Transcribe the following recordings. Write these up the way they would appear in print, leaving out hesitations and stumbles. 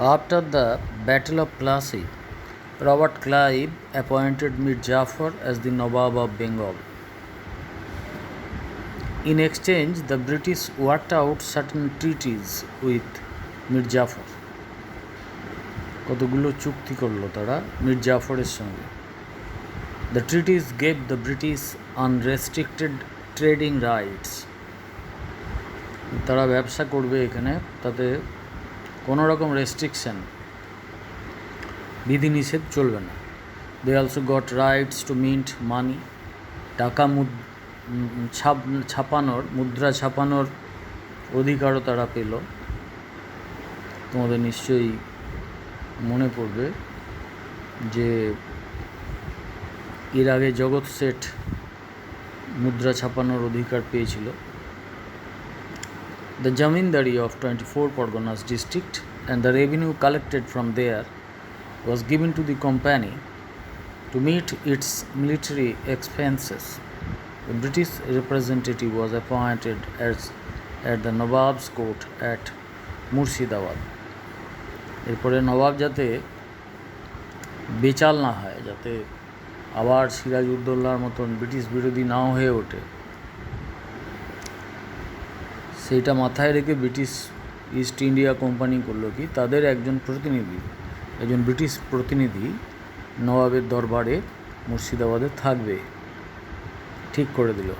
After the Battle of Plassey, Robert Clive appointed Mir Jafar as the Nawab of Bengal. In exchange, the British worked out certain treaties with Mir Jafar. কতগুলো চুক্তি করলো তারা মির জাফরের সঙ্গে। The treaties gave the British unrestricted trading rights. তারা ব্যবসা করবে এখানে, তাতে কোনো রকম রেস্ট্রিকশন বিধিনিষেধ চলবে না। They also got rights to mint money. টাকা ছাপানোর, মুদ্রা ছাপানোর অধিকারও তারা পেল। তোমাদের নিশ্চয়ই মনে পড়বে যে এর আগে জগৎ শেঠ মুদ্রা ছাপানোর অধিকার পেয়েছিল। The Jamindari of 24 Parganas district and the revenue collected from there was given to the company to meet its military expenses. A British representative was appointed at the Nawab's court at Murshidabad. এরপরে নবাব যাতে বেচাল না হয়, যাতে আবার সিরাজউদ্দৌলার মতন British বিরোধী নাও হয়ে ওঠে, সেইটা মাথায় রেখে ব্রিটিশ ইস্ট ইন্ডিয়া কোম্পানি করলো কি, তাদের একজন ব্রিটিশ প্রতিনিধি নবাবের দরবারে মুর্শিদাবাদে থাকবে ঠিক করে দিল।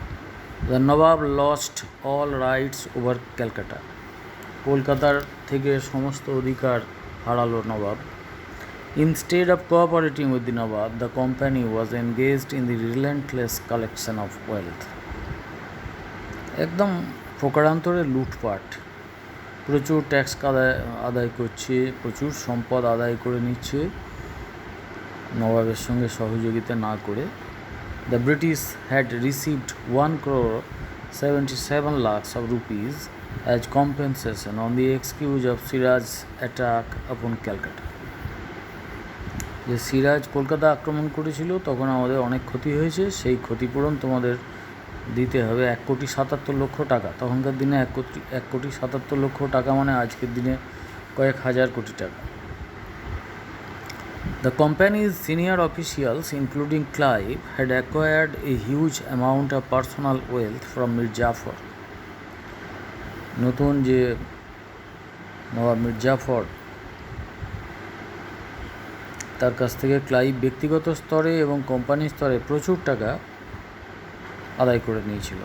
The Nawab lost all rides over Calcutta. কলকাতার থেকে সমস্ত অধিকার হারালো নবাব। Instead of cooperating with the Nawab, the company was engaged in the relentless collection of wealth. একদম প্রকারান্তরে লুটপাট, প্রচুর ট্যাক্স আদায় করছে, প্রচুর সম্পদ আদায় করে নিচ্ছে নবাবের সঙ্গে সহযোগিতা না করে। The British had received 1,77 lakhs of rupees as compensation on the excuse of Siraj's attack upon Calcutta. যে সিরাজ কলকাতা আক্রমণ করেছিল, তখন আমাদের অনেক ক্ষতি হয়েছে, সেই ক্ষতিপূরণ তোমাদের দিতে হবে 1,77,00,000 টাকা। তখনকার দিনে 1,77,00,000 টাকা মানে আজকের দিনে কয়েক হাজার কোটি টাকা। The company's senior officials, including Clive, had acquired a huge amount of personal wealth from Mir Jafar. নতুন যে নবাব মির জাফর, তার কাছ থেকে ক্লাইভ ব্যক্তিগত স্তরে এবং কোম্পানি স্তরে প্রচুর টাকা আদায় করে নিয়েছিল,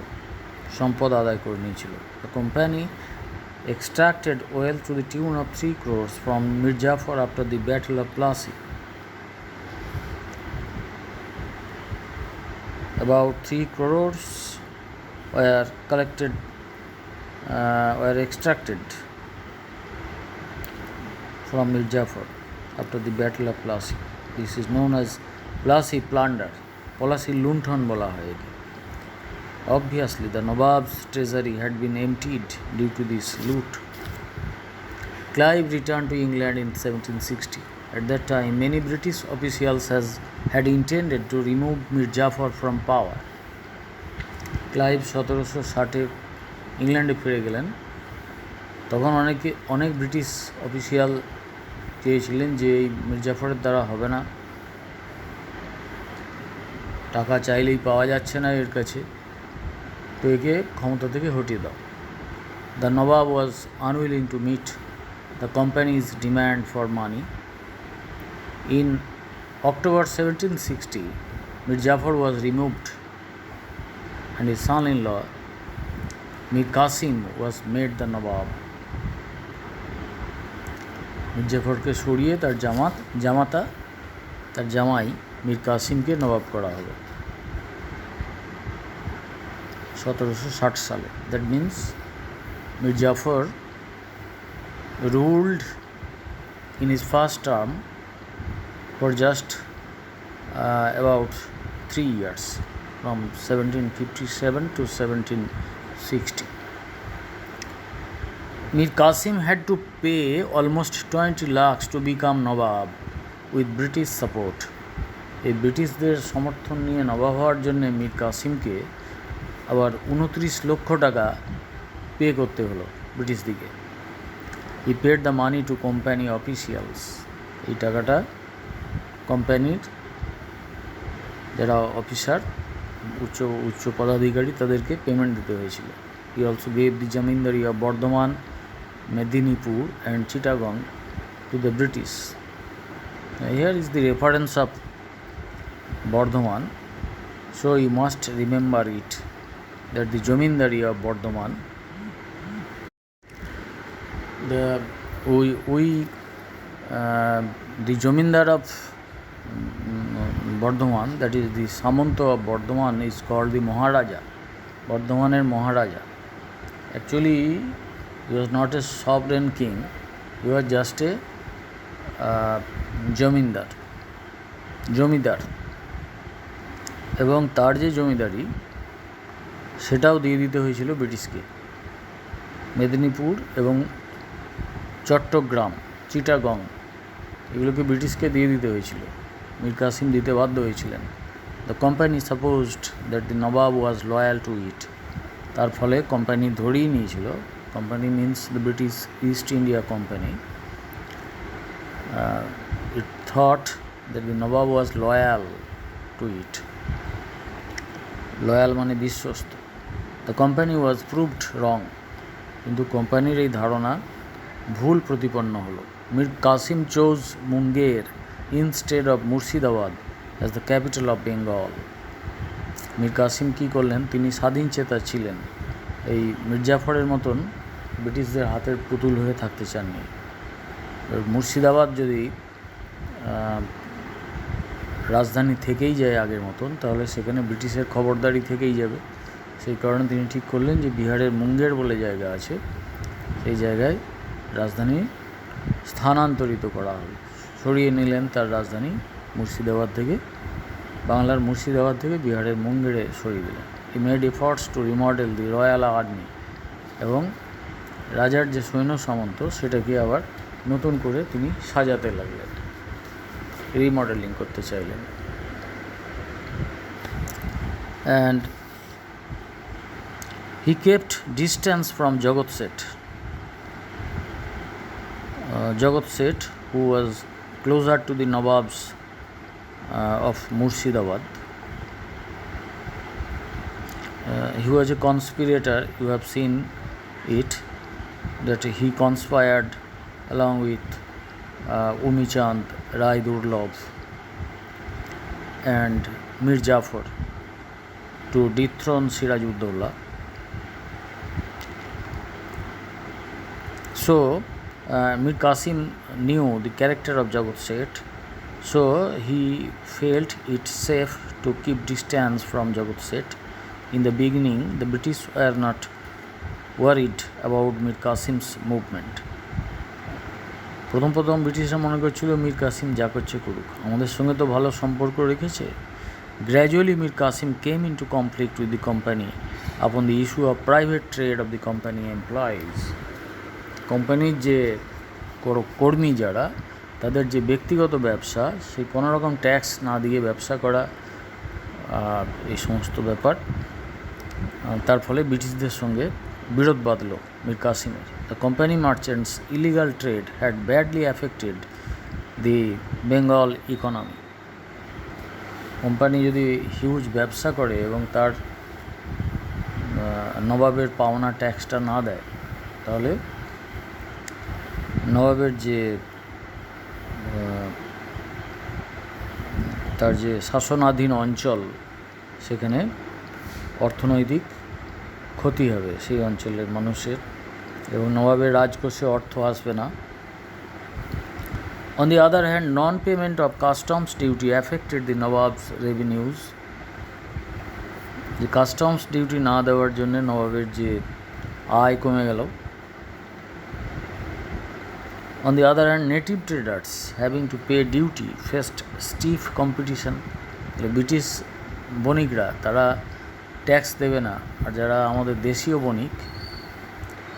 সম্পদ আদায় করে নিয়েছিল। The company extracted oil to the tune of 3 crores from Mir Jafar after the Battle of Plassey. About 3 crores were extracted from Mir Jafar after the Battle of Plassey. This is known as Plassey plunder. Plassey লুণ্ঠন বলা হয়। Obviously, the Nawab's treasury had been emptied due to this loot. Clive returned to England in 1760. At that time, many British officials had intended to remove Mir Jafar from power. Clive 1760 ইংল্যান্ডে ফিরে গেলেন। তখন অনেক British official চেয়েছিলেন যে এই মির জাফরের দ্বারা হবে না, টাকা চাইলেই পাওয়া যাচ্ছে না এর কাছে, তো একে ক্ষমতা থেকে হটিয়ে দাও। The nawab was unwilling to meet the company's demand for money. In October 1760, Mir Jafar was removed and his son-in-law Mir Qasim was made the Nawab. Mir জাফরকে সরিয়ে তার জামাই মির কাসিমকে নবাব করা হলো 1760 সালে। That means Mir Jafar ruled in his first term for just about 3 years, from 1757 to 1760. Mir Qasim had to pay almost 20 lakhs to become Nawab with British support. এই ব্রিটিশদের সমর্থন নিয়ে নবাব হওয়ার জন্য মির কাসিমকে আবার 29 লক্ষ টাকা পে করতে হলো ব্রিটিশ দিকে। He paid the money to company officials, এই টাকাটা কোম্পানির যারা অফিসার উচ্চ উচ্চ পদাধিকারী তাদেরকে পেমেন্ট দিতে হয়েছিল। He also gave the zamindari of Bardhaman, Medinipur and Chittagong to the British. Here is the reference of Bardhaman, so you must remember it, that the Jomindari of Bardhaman, the Jomindar of Bardhaman, that is the Samanto of Bardhaman, is called the Maharaja, Bardhamaner Maharaja. Actually he was not a sovereign king, he was just a জমিদার এবং তার যে জমিদারি সেটাও দিয়ে দিতে হয়েছিল ব্রিটিশকে। মেদিনীপুর এবং চট্টগ্রাম, চিটাগং এগুলোকে ব্রিটিশকে দিয়ে দিতে হয়েছিল, মীর কাসিম দিতে বাধ্য হয়েছিলেন। The company supposed that the Nawab was loyal to it, তার ফলে কোম্পানি ধরেই নিয়েছিল, company means the British East India company, it thought that the Nawab was loyal to it. Loyal মানে বিশ্বস্ত। The company was proved wrong, কিন্তু কোম্পানির এই ধারণা ভুল প্রতিপন্ন হলো। Mir Qasim chose Munger instead of Murshidabad as the capital of Bengal. Mir Qasim কী করলেন, তিনি স্বাধীন চেতা ছিলেন, এই মির্জাফরের মতন ব্রিটিশদের হাতের পুতুল হয়ে থাকতে চাননি। মুর্শিদাবাদ যদি রাজধানী থেকেই যায় আগের মতন, তাহলে সেখানে ব্রিটিশের খবরদারি থেকেই যাবে। সেই কারণে তিনি ঠিক করলেন যে বিহারের মুঙ্গের বলে জায়গা আছে, সেই জায়গায় রাজধানী স্থানান্তরিত করা হবে। সরিয়ে নিলেন তার রাজধানী মুর্শিদাবাদ থেকে, বাংলার মুর্শিদাবাদ থেকে বিহারের মুঙ্গেরে সরিয়ে দিলেন। He made efforts to remodel the royal army, এবং রাজার যে সৈন্য সামন্ত সেটাকে আবার নতুন করে তিনি সাজাতে লাগলেন, রিমডেলিং করতে চাইলেন। And he kept distance from Jagat Seth, Jagat Seth who was closer to the Nawabs of Murshidabad. He was a conspirator, you have seen it, that he conspired along with Umi Chand, Rai Durlab and Mir Jafar to dethrone Siraj-ud-Dawla. So Mir Qasim knew the character of Jagat Seth, so he felt it safe to keep distance from Jagat Seth. In the beginning, the British were not worried about Mir Qasim's movement. প্রথম ব্রিটিশরা মনে করছিল মীর কাসিম যা করছে করুক, আমাদের সঙ্গে তো ভালো সম্পর্ক রেখেছে। Gradually Mir Qasim came into conflict with the company upon the issue of private trade of the company employees. কোম্পানির যে কর্মী যারা, তাদের যে ব্যক্তিগত ব্যবসা, সেই কোনো রকম ট্যাক্স না দিয়ে ব্যবসা করা, এই সমস্ত ব্যাপার, তার ফলে ব্রিটিশদের সঙ্গে বিরোধ বাঁধল মীর কাসিমের। The company merchants illegal trade had badly affected the Bengal economy. Company যদি হিউজ ব্যবসা করে এবং তার নবাবের পাওনা ট্যাক্সটা না দেয়, তাহলে নবাবের যে তার যে শাসনাধীন অঞ্চল, সেখানে অর্থনৈতিক ক্ষতি হবে সেই অঞ্চলের মানুষের, এবং নবাবের রাজকোষে অর্থ আসবে না। On the other hand, non-payment of customs duty affected the Nawab's revenues. যে কাস্টমস ডিউটি না দেওয়ার জন্য নবাবের যে আয় কমে গেল। On the other hand, native traders having to pay duty faced stiff competition. British বণিকরা তারা ট্যাক্স দেবে না, আর যারা আমাদের দেশীয় বণিক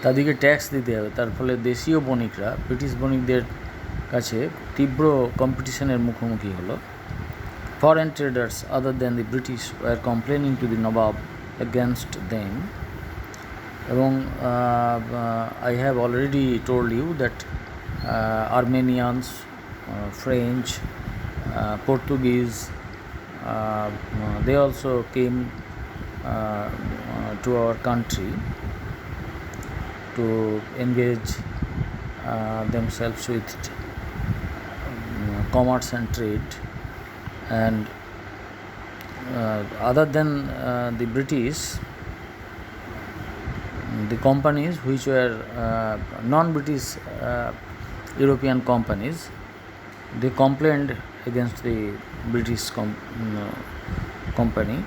তাদেরকে ট্যাক্স দিতে হবে। তার ফলে দেশীয় বণিকরা ব্রিটিশ বণিকদের কাছে তীব্র কম্পিটিশনের মুখোমুখি হলো। Foreign traders other than the British war complaining to the Nawab against them. এবং I have already told you that Armenians, French, Portuguese, they also came to our country to engage themselves with commerce and trade. And other than the British, the companies which were non-British European companies, they complained against the British company.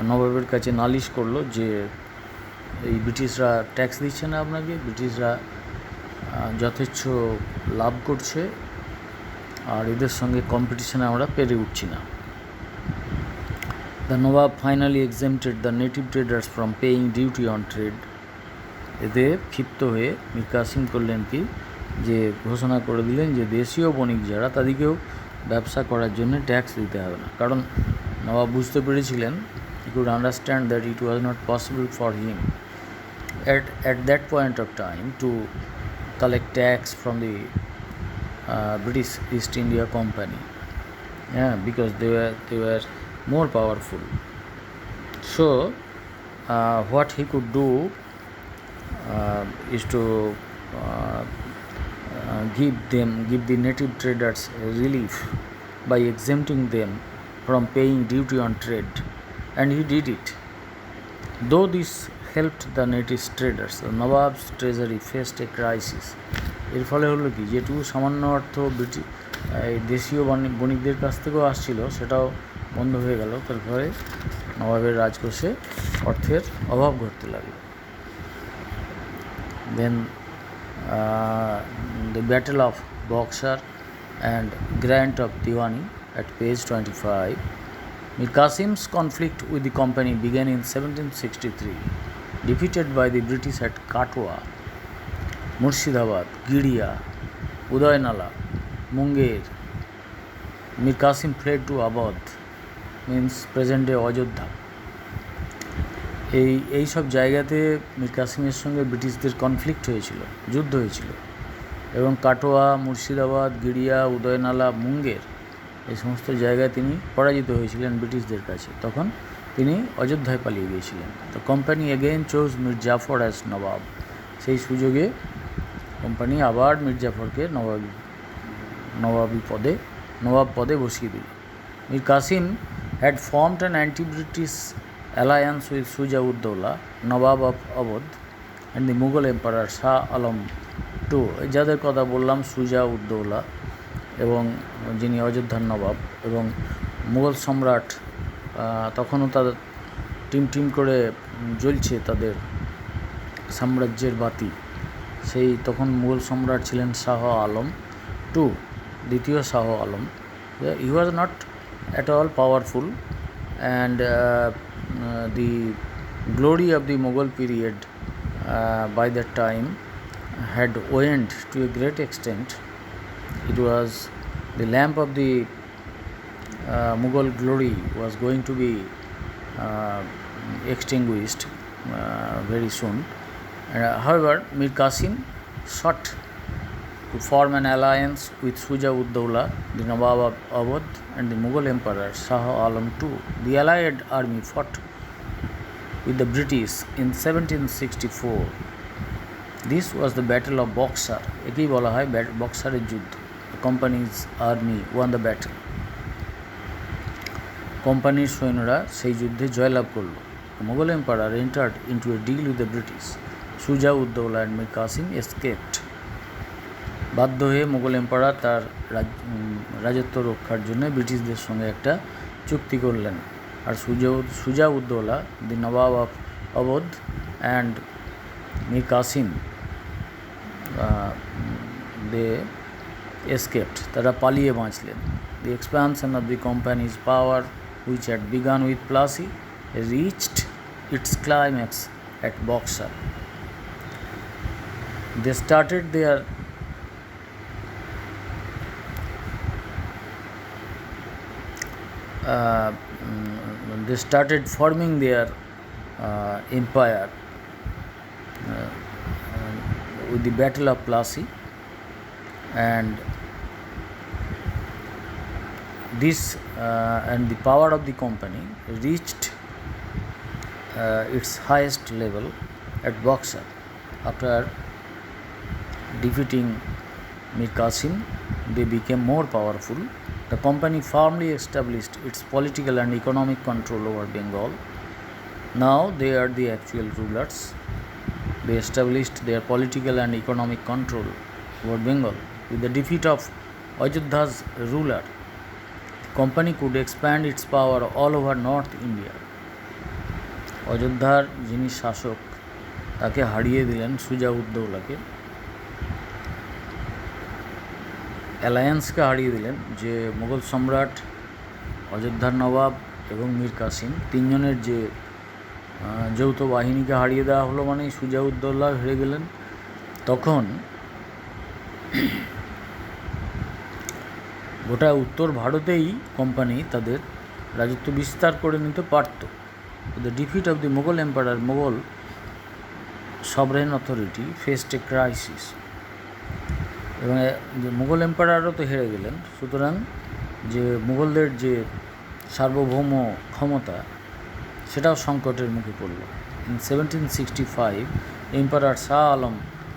নবাবের কাছে নালিশ করলো যে এই ব্রিটিশরা tax দিচ্ছে না আপনাকে, ব্রিটিশরা যথেচ্ছ লাভ করছে, আর এদের সঙ্গে কম্পিটিশনে আমরা পেরে উঠছি না। The Nawab finally exempted the native traders from paying duty on trade. এতে ক্ষিপ্ত হয়ে মীর কাসিম করলেন কি, যে ঘোষণা করে দিলেন যে দেশীয় বণিক যারা, তাদেরকেও ব্যবসা করার জন্য ট্যাক্স দিতে হবে না। কারণ নবাব বুঝতে পেরেছিলেন, he could understand that it was not possible for him at that point of time to collect tax from the British East India Company, because they were more powerful. So what he could do is to give the native traders relief by exempting them from paying duty on trade, and he did it. Though this helped the native traders, the Nawab's treasury faced a crisis. এর ফলে হলো কি, যেটুকু সামান্য অর্থ দেশীয় বণিকদের কাছ থেকেও আসছিল, সেটাও বন্ধ হয়ে গেল। তার ফলে নবাবের রাজকোষে অর্থের অভাব ঘটতে লাগলো। Then the Battle of Buxar and Grant of Diwani at page 25. Mir Qasim's conflict with the company began in 1763. Defeated by the British at Katwa, Murshidabad, Gidia, Udaynala, Munger, Mir Qasim fled to Abad, means present day Ajodhya. এই সব জায়গাতে মীর কাসিমের সঙ্গে ব্রিটিশদের conflict হয়েছিল, যুদ্ধ হয়েছিল, এবং কাটোয়া, মুর্শিদাবাদ, গিরিয়া, উদয়নালা, মুঙ্গের এই সমস্ত জায়গায় তিনি পরাজিত হয়েছিলেন ব্রিটিশদের কাছে। তখন তিনি অযোধ্যায় পালিয়ে গিয়েছিলেন। তো company again chose Mir Jafar as Nawab. সেই সুযোগে কোম্পানি আবার মীর জাফরকে নবাব পদে বসিয়ে দিল। Mir Qasim had formed an anti British alliance with Shuja-ud-Dawla, Nawab of Awadh, and the Mughal Emperor Shah Alam II. যাদের কথা বললাম, সুজা-উদ-দৌলা এবং যিনি অযোধ্যার নবাব, এবং মুঘল সম্রাট, তখনও তাদের টিম করে জ্বলছে তাদের সাম্রাজ্যের বাতি। সেই তখন মুঘল সম্রাট ছিলেন শাহ আলম II, দ্বিতীয় Shah Alam. He was not at all powerful, and the glory of the Mughal period by that time had waned to a great extent. It was the lamp of the Mughal glory was going to be extinguished very soon. However, Mir Qasim sought to form an alliance with Shuja-ud-Dawla, the Nawab of Awadh, and the Mughal Emperor Shah Alam II. The allied army fought with the British in 1764. This was the Battle of Buxar. একেই বলা হয় বক্সারের যুদ্ধ। The company's army won the battle. কোম্পানির সৈন্যরা সেই যুদ্ধে জয়লাভ করল। The Mughal Emperor entered into a deal with the British. Shuja-ud-Dawla and Mir Qasim escaped. বাধ্য হয়ে মুঘল এম্পারার তার রাজত্ব রক্ষার জন্য ব্রিটিশদের সঙ্গে একটা চুক্তি করলেন, আর Shuja ud Daula, the Nawab of Awadh, and Mir Qasim, they escaped, তারা পালিয়ে বাঁচলেন। The expansion of the company's power, which had begun with Plassey, reached its climax at Buxar. They started their they started forming their empire with the Battle of Plassey, and this and the power of the company reached its highest level at Buxar after defeating Mir Qasim. They became more powerful. The company firmly established its political and economic control over Bengal. Now they are the actual rulers. They established their political and economic control over Bengal. With the defeat of Ajodha's ruler, the company could expand its power all over North India. অযোধ্যার যিনি শাসক তাকে হারিয়ে দিলেন সুজা-উদ-দৌলাকে, অ্যালায়েন্সকে হারিয়ে দিলেন, যে মুঘল সম্রাট, অযোধ্যার নবাব এবং মীর কাসিম তিনজনের যে যৌথ বাহিনীকে হারিয়ে দেওয়া হলো, মানে সুজা-উদ-দৌলা হেরে গেলেন। তখন গোটা উত্তর ভারতেই কোম্পানি তাদের রাজত্ব বিস্তার করে নিতে পারত। The defeat of the Mughal emperor, Mughal sovereign authority faced a crisis. এবং মুঘল এম্পায়ারও তো হেরে গেলেন, সুতরাং যে মুঘলদের যে সার্বভৌম ক্ষমতা সেটাও সংকটের মুখে পড়ল। In 1765, Emperor Shah Alam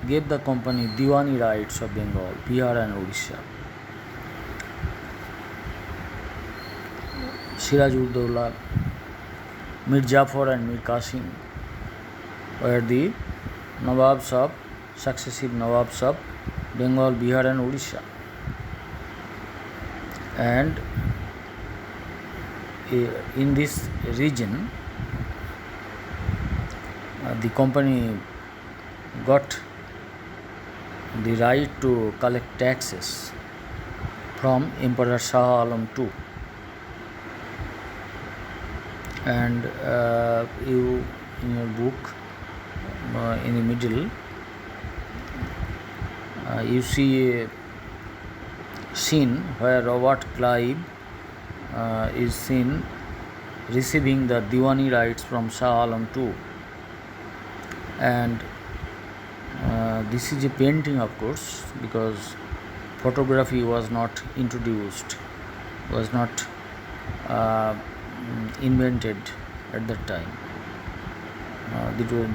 gave the company Diwani rights of Bengal, Bihar and Odisha. Siraj-ud-Dowla, Mir Jafar and Mir Qasim were the Nawabs of successive Nawabs of Bengal, Bihar and Odisha, and in this region the company got the right to collect taxes from Emperor Shah Alam II. And you in your book in the middle you see a scene where Robert Clive is seen receiving the Diwani rights from Shah Alam II, and this is a painting, of course, because photography was not introduced, was not invented at that time.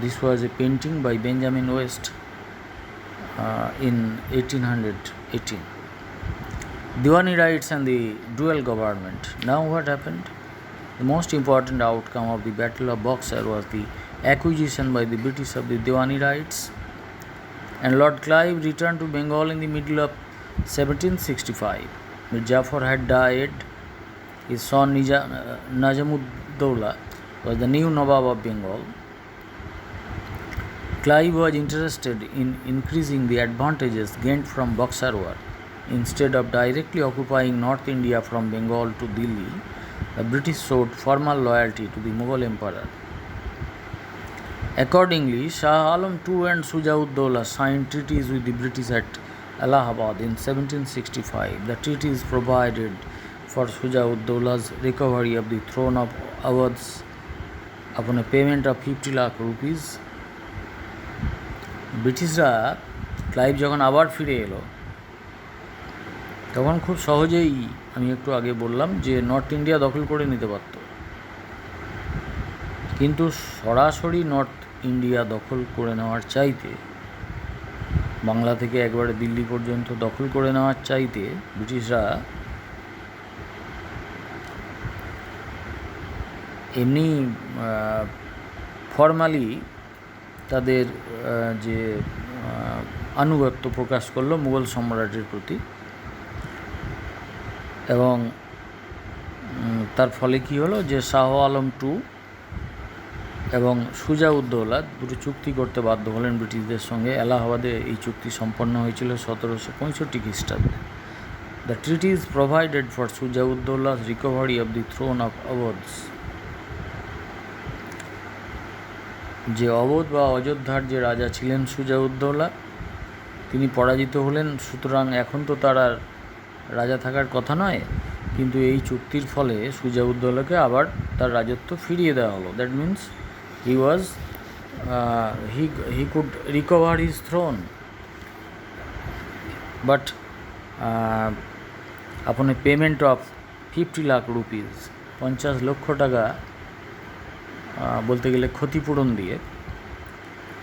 This was a painting by Benjamin West in 1818. Diwani rights and the dual government. Now what happened? The most important outcome of the Battle of Buxar was the acquisition by the British of the Diwani rights, and Lord Clive returned to Bengal in the middle of 1765. Mir Jafar had died. His son Najam-ud-Dowla was the new Nawab of Bengal. Clive was interested in increasing the advantages gained from Buxar war. Instead of directly occupying North India from Bengal to Delhi, the British showed formal loyalty to the Mughal emperor. Accordingly, Shah Alam II and Shuja-ud-Dowla signed treaties with the British at Allahabad in 1765. The treaties provided for Shuja-ud-Dowla's recovery of the throne of Awadh upon a payment of 50 lakh rupees. ব্রিটিশরা Clive যখন আবার ফিরে এলো তখন খুব সহজেই, আমি একটু আগে বললাম যে নর্থ ইন্ডিয়া দখল করে নিতে পারত, কিন্তু সরাসরি নর্থ ইন্ডিয়া দখল করে নেওয়ার চাইতে, বাংলা থেকে একবারে দিল্লি পর্যন্ত দখল করে নেওয়ার চাইতে ব্রিটিশরা এমনি ফর্মালি তাদের যে আনুগত্য প্রকাশ করলো মুঘল সম্রাটের প্রতি, এবং তার ফলে কি হলো যে শাহ আলম II এবং সুজা-উদ-দৌলা দুটো চুক্তি করতে বাধ্য হলেন ব্রিটিশদের সঙ্গে। এলাহাবাদে এই চুক্তি সম্পন্ন হয়েছিল 1765 খ্রিস্টাব্দে। The treaties provided for Shuja ud Daula's recovery of the throne of Awadh. যে অবধ বা অযোধ্যার যে রাজা ছিলেন সুজা-উদ-দৌলা, তিনি পরাজিত হলেন, সুতরাং এখন তো তার আর রাজা থাকার কথা নয়, কিন্তু এই চুক্তির ফলে সুজা-উদ-দৌলাকে আবার তার রাজত্ব ফিরিয়ে দেওয়া হলো। That means he was he could recover his throne, but upon a payment of 50 lakh rupees 50 লক্ষ টাকা বলতে গেলে ক্ষতিপূরণ দিয়ে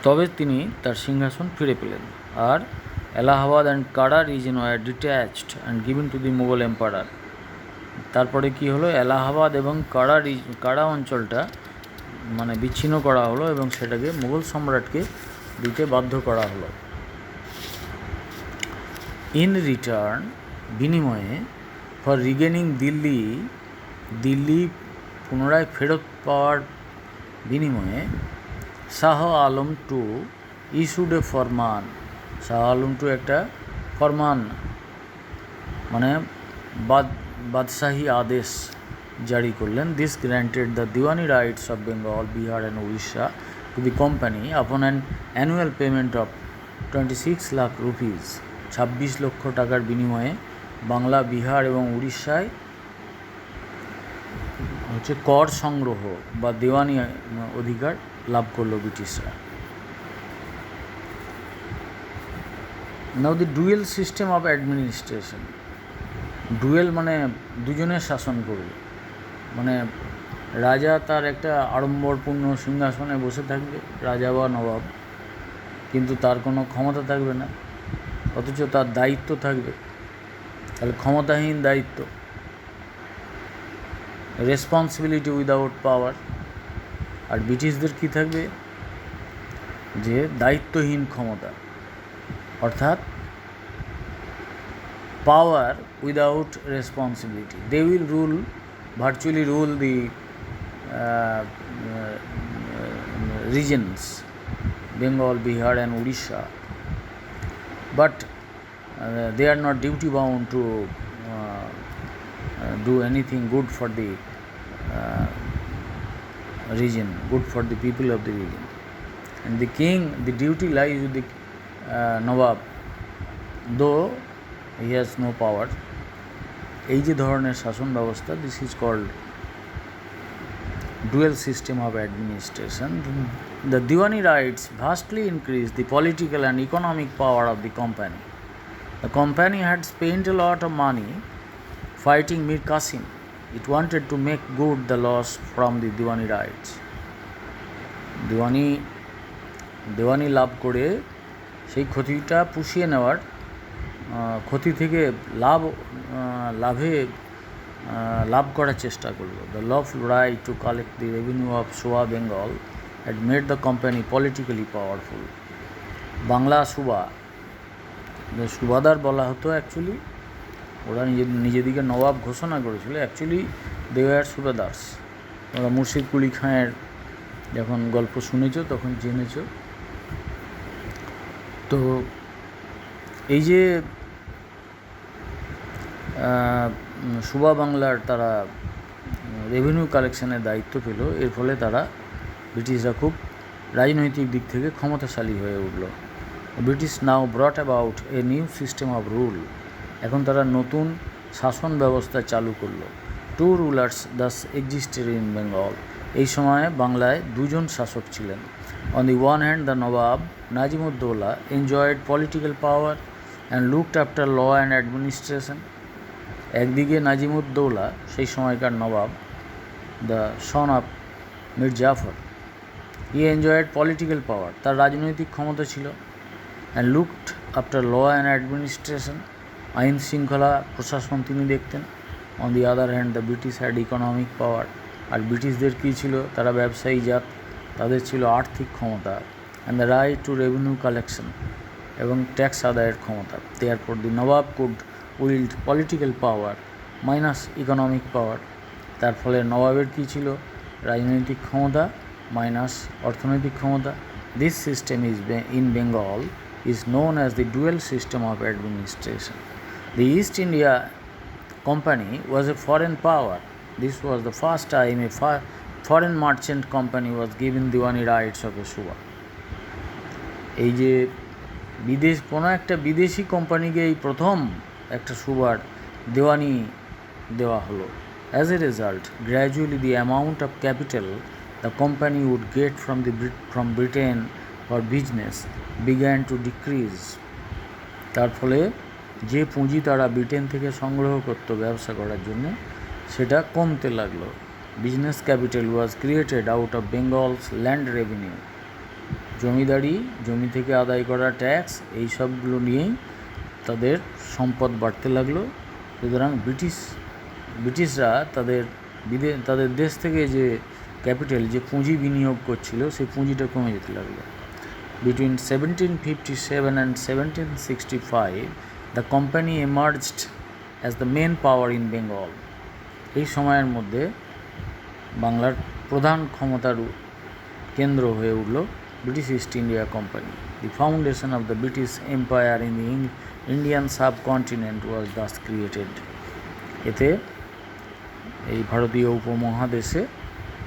তবে তিনি তার সিংহাসন ফিরে পেলেন। আর Allahabad and Kara region were detached and given to the Mughal emperor. তারপরে কি হলো, এলাহাবাদ এবং কারা অঞ্চলটা মানে বিচ্ছিন্ন করা হলো এবং সেটাকে মুঘল সম্রাটকে দিতে বাধ্য করা হলো। ইন রিটার্ন, বিনিময়ে, ফর রিগেনিং দিল্লি পুনরায় ফেরত পাওয়ার বিনিময়ে Shah Alam to issued a farman. Shah Alam two একটা ফরমান মানে বাদশাহী আদেশ জারি করলেন। This granted the diwani rights of Bengal, Bihar and Orissa to the company upon an annual payment of 26 lakh rupees. 26 লক্ষ টাকার বিনিময়ে বাংলা, বিহার এবং উড়িষ্যায় হচ্ছে কর সংগ্রহ বা দেওয়ানি অধিকার লাভ করলো ব্রিটিশরা। Now the dual system of administration. Dual মানে দুজনের শাসন করবে, মানে রাজা তার একটা আড়ম্বরপূর্ণ সিংহাসনে বসে থাকবে, রাজা বা নবাব, কিন্তু তার কোনো ক্ষমতা থাকবে না, অথচ তার দায়িত্ব থাকবে। তাহলে ক্ষমতাহীন দায়িত্ব, রেসপন্সিবিলিটি উইদাউট পাওয়ার। আর ব্রিটিশদের কী থাকবে, যে দায়িত্বহীন ক্ষমতা, অর্থাৎ power without responsibility. They will rule, virtually rule the regions, Bengal, Bihar and Odisha, but they are not duty bound to do anything good for the region, good for the people of the region. And the king, the duty lies with the Nawab, though he has no power. এই যে ধরনের শাসন ব্যবস্থা, this is called dual system of administration. The Diwani rights vastly increased the political and economic power of the company. The company had spent a lot of money fighting Mir Qasim. It wanted to make good the loss from the Diwani rights. দেওয়ানি লাভ করে সেই ক্ষতিটা পুষিয়ে নেওয়ার, ক্ষতি থেকে লাভ করার চেষ্টা করলো। The lawful right to collect the revenue of subah Bengal had made the company politically powerful. Bangla সুবাদার বলা হতো অ্যাকচুয়ালি, ওরা নিজেদিকে নবাব ঘোষণা করেছিল, অ্যাকচুয়ালি দে ওয়ার সুবেদার্স। ওরা মুর্শিদ কুলি খাঁয়ের যখন গল্প শুনেছ তখন জেনেছ। তো এই যে সুবা বাংলার তারা রেভিনিউ কালেকশনের দায়িত্ব পেল, এর ফলে তারা ব্রিটিশরা খুব রাজনৈতিক দিক থেকে ক্ষমতাশালী হয়ে উঠল। British now brought about a new system of rule. এখন তারা নতুন শাসন ব্যবস্থা চালু করলো। Two rulers thus existed in Bengal. এই সময়ে বাংলায় দুজন শাসক ছিলেন। On the one hand the Nawab Najimuddaula enjoyed political power and looked after law and administration. একদিকে নাজিমুদ্দৌলা, সেই সময়কার নবাব, the son of Mir Jafar, he enjoyed political power, তার রাজনৈতিক ক্ষমতা ছিল। And looked after law and administration, আইন শৃঙ্খলা প্রশাসন তিনি দেখতেন। On the other hand the British had economic power. আর ব্রিটিশদের কী ছিল, তারা ব্যবসায়ী জাত, তাদের ছিল আর্থিক ক্ষমতা। And the right two revenue collection, এবং ট্যাক্স আদায়ের ক্ষমতা। Therefore the Nawab could wild political power minus economic পাওয়ার। তার ফলে নবাবের কী ছিল, রাজনৈতিক ক্ষমতা মাইনাস অর্থনৈতিক ক্ষমতা। This system in Bengal is known as the dual system of administration. The East India Company was a foreign power. This was the first time a foreign merchant company was given Diwani rights of a Suba. এই যে কোনো একটা বিদেশি কোম্পানিকে এই প্রথম একটা সুবার দেওয়ানি দেওয়া হলো। As a result, gradually the amount of capital the company would get from Britain for business began to decrease. তার ফলে যে পুঁজি তারা ব্রিটেন থেকে সংগ্রহ করতো ব্যবসা করার জন্য সেটা কমতে লাগলো। Business capital was created out of Bengal's land revenue. Zamindari, জমি থেকে আদায় করা ট্যাক্স, এই সবগুলো নিয়েই তাদের সম্পদ বাড়তে লাগলো। সুতরাং ব্রিটিশরা তাদের দেশ থেকে যে ক্যাপিটাল, যে পুঁজি বিনিয়োগ করছিল, সেই পুঁজিটা কমে যেতে লাগলো। Between 1757 and 1765, the company emerged as the main power in Bengal. এই সময়ের মধ্যে বাংলার প্রধান ক্ষমতার কেন্দ্র হয়ে উঠল British East India company. The foundation of the British Empire in the Indian subcontinent was thus created. এতে এই ভারতীয় উপমহাদেশে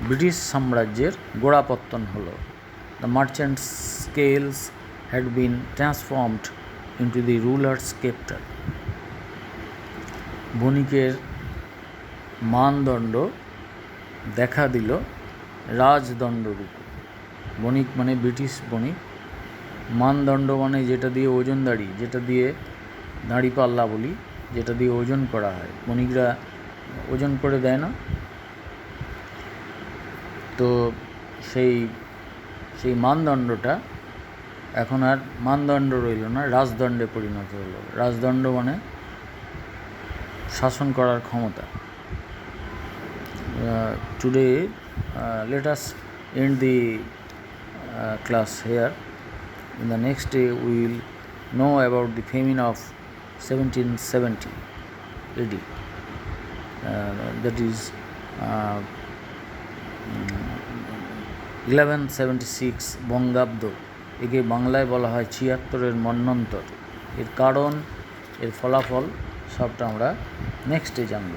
ব্রিটিশ সাম্রাজ্যের গোড়াপত্তন হলো। The merchant scales had been transformed into the ruler's scepter. বণিকের মানদণ্ড দেখা দিল রাজদণ্ড রূপে। বণিক মানে ব্রিটিশ বণিক, মানদণ্ড মানে যেটা দিয়ে ওজনদারি, যেটা দিয়ে দাঁড়িপাল্লা বলি, যেটা দিয়ে ওজন করা হয়। বণিকরা ওজন করে দেয় না, তো সেই মানদণ্ডটা এখন আর মানদণ্ড রইল না, রাজদণ্ডে পরিণত হলো। রাজদণ্ড মানে শাসন করার ক্ষমতা। Today let us end the class here. In the next day we will know about the famine of 1770 AD, that is 1176 বঙ্গাব্দ। একে বাংলায় বলা হয় 76-এর মন্বন্তর। এর কারণ, এর ফলাফল সবটা আমরা নেক্সটে জানব।